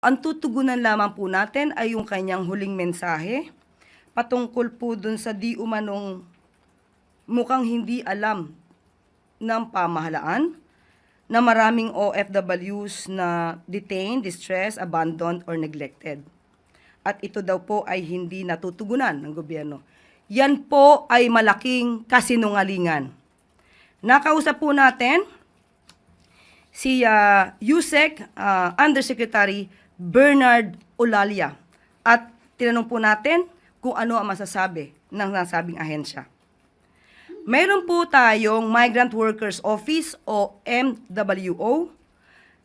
Ang tutugunan lamang po natin ay yung kanyang huling mensahe patungkol po dun sa di umanong mukhang hindi alam ng pamahalaan na maraming OFWs na detained, distressed, abandoned, or neglected. At ito daw po ay hindi natutugunan ng gobyerno. Yan po ay malaking kasinungalingan. Nakausap po natin si USEC Undersecretary Bernard Olalia at tinanong po natin kung ano ang masasabi ng nasabing ahensya. Mayroon po tayong Migrant Workers Office o MWO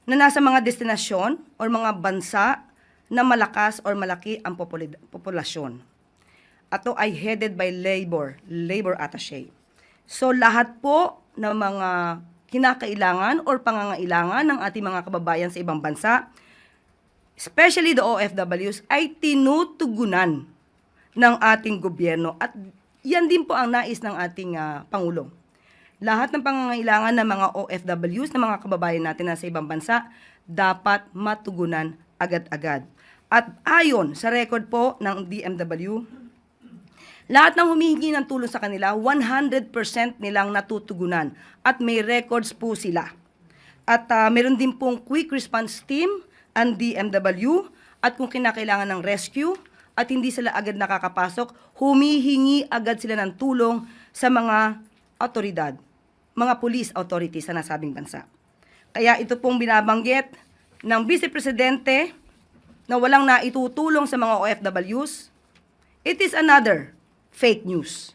na nasa mga destinasyon o mga bansa na malakas o malaki ang populasyon. Ito ay headed by labor attaché. So lahat po ng mga kinakailangan o pangangailangan ng ating mga kababayan sa ibang bansa, especially the OFWs, ay tinutugunan ng ating gobyerno. At yan din po ang nais ng ating Pangulo. Lahat ng pangangailangan ng mga OFWs, ng mga kababayan natin na sa ibang bansa, dapat matugunan agad-agad. At ayon sa record po ng DMW, lahat ng humihingi ng tulong sa kanila, 100% nilang natutugunan at may records po sila. At meron din pong quick response team ang DMW at kung kinakailangan ng rescue at hindi sila agad nakakapasok, humihingi agad sila ng tulong sa mga otoridad, mga police authorities sa nasabing bansa. Kaya ito pong binabanggit ng Vice Presidente na walang naitutulong sa mga OFWs, it is another fake news.